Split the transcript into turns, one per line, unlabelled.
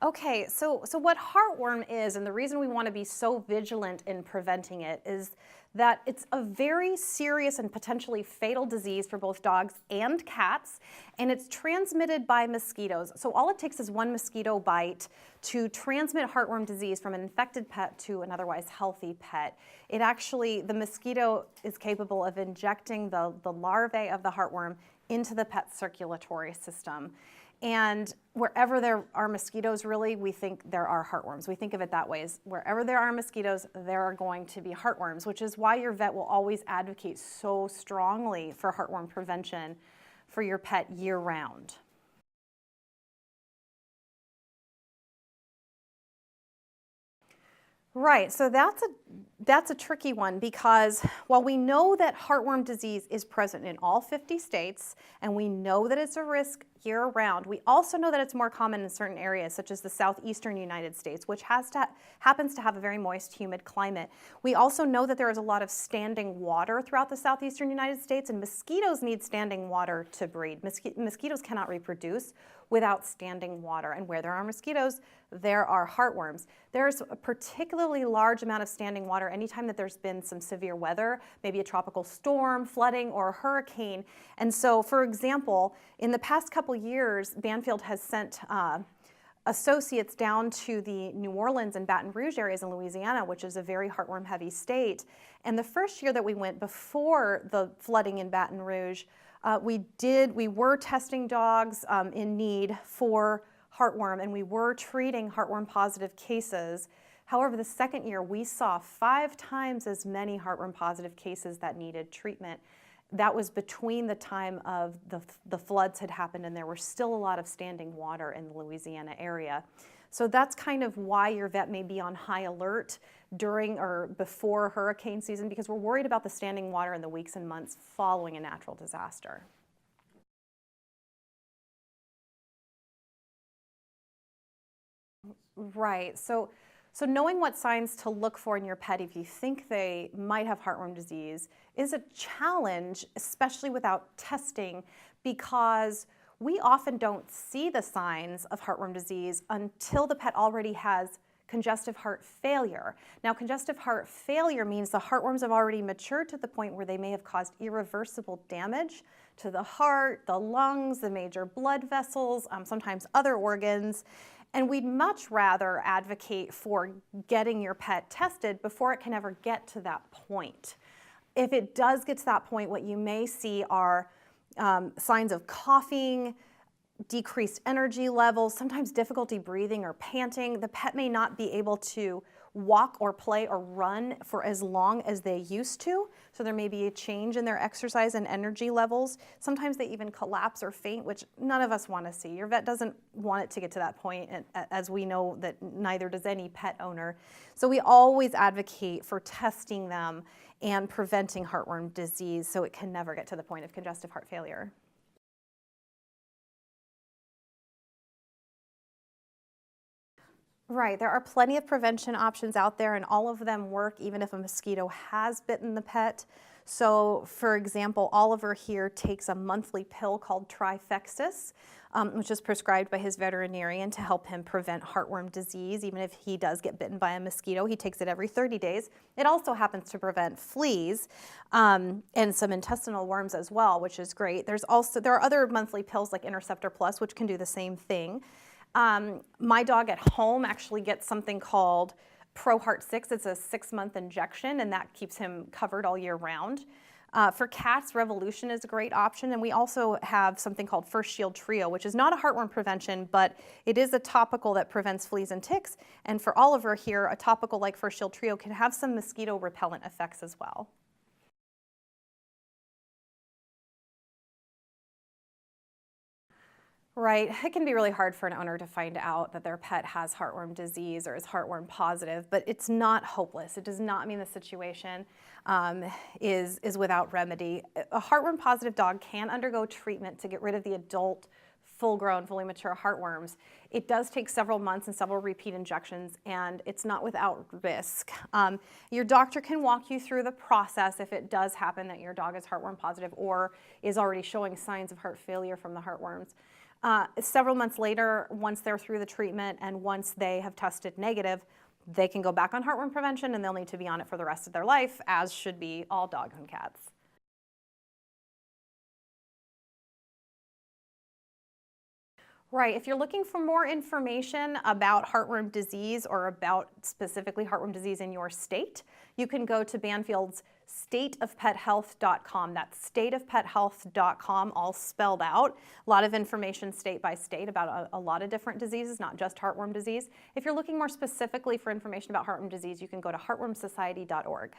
Okay, so what heartworm is, and the reason we want to be so vigilant in preventing it, is that it's a very serious and potentially fatal disease for both dogs and cats, and it's transmitted by mosquitoes. So all it takes is one mosquito bite to transmit heartworm disease from an infected pet to an otherwise healthy pet. The mosquito is capable of injecting the larvae of the heartworm into the pet's circulatory system. And wherever there are mosquitoes, really, we think there are heartworms. We think of it that way, is wherever there are mosquitoes, there are going to be heartworms, which is why your vet will always advocate so strongly for heartworm prevention for your pet year-round. Right, so that's a tricky one, because while we know that heartworm disease is present in all 50 states, and we know that it's a risk year-round, we also know that it's more common in certain areas, such as the southeastern United States, which happens to have a very moist, humid climate. We also know that there is a lot of standing water throughout the southeastern United States, and mosquitoes need standing water to breed. Mosquitoes cannot reproduce without standing water, and where there are mosquitoes, there are heartworms. There's a particularly large amount of standing water anytime that there's been some severe weather, maybe a tropical storm, flooding, or a hurricane. And so, for example, in the past couple years, Banfield has sent associates down to the New Orleans and Baton Rouge areas in Louisiana, which is a very heartworm-heavy state. And the first year that we went, before the flooding in Baton Rouge, we were testing dogs in need for heartworm, and we were treating heartworm-positive cases. However, the second year, we saw 5 times as many heartworm-positive cases that needed treatment. That was between the time of the floods had happened, and there were still a lot of standing water in the Louisiana area. So that's kind of why your vet may be on high alert during or before hurricane season, because we're worried about the standing water in the weeks and months following a natural disaster. Right. So knowing what signs to look for in your pet if you think they might have heartworm disease is a challenge, especially without testing, because we often don't see the signs of heartworm disease until the pet already has congestive heart failure. Now, congestive heart failure means the heartworms have already matured to the point where they may have caused irreversible damage to the heart, the lungs, the major blood vessels, sometimes other organs. And we'd much rather advocate for getting your pet tested before it can ever get to that point. If it does get to that point, what you may see are signs of coughing, decreased energy levels, sometimes difficulty breathing or panting. The pet may not be able to walk or play or run for as long as they used to, so there may be a change in their exercise and energy levels. Sometimes they even collapse or faint, which none of us want to see. Your vet doesn't want it to get to that point, and as we know that neither does any pet owner. So we always advocate for testing them and preventing heartworm disease so it can never get to the point of congestive heart failure. Right, there are plenty of prevention options out there, and all of them work even if a mosquito has bitten the pet. So, for example, Oliver here takes a monthly pill called Trifexis, which is prescribed by his veterinarian to help him prevent heartworm disease. Even if he does get bitten by a mosquito, he takes it every 30 days. It also happens to prevent fleas and some intestinal worms as well, which is great. There are other monthly pills like Interceptor Plus, which can do the same thing. My dog at home actually gets something called Pro Heart 6. It's a 6-month injection, and that keeps him covered all year round. For cats, Revolution is a great option, and we also have something called First Shield Trio, which is not a heartworm prevention, but it is a topical that prevents fleas and ticks. And for Oliver here, a topical like First Shield Trio can have some mosquito repellent effects as well. Right, it can be really hard for an owner to find out that their pet has heartworm disease or is heartworm positive, but it's not hopeless. It does not mean the situation is without remedy. A heartworm positive dog can undergo treatment to get rid of the adult, full-grown, fully mature heartworms. It does take several months and several repeat injections, and it's not without risk. Your doctor can walk you through the process if it does happen that your dog is heartworm positive or is already showing signs of heart failure from the heartworms. Several months later, once they're through the treatment and once they have tested negative, they can go back on heartworm prevention and they'll need to be on it for the rest of their life, as should be all dogs and cats. Right, if you're looking for more information about heartworm disease or about specifically heartworm disease in your state, you can go to Banfield's stateofpethealth.com. That's stateofpethealth.com, all spelled out. A lot of information state by state about a lot of different diseases, not just heartworm disease. If you're looking more specifically for information about heartworm disease, you can go to heartwormsociety.org.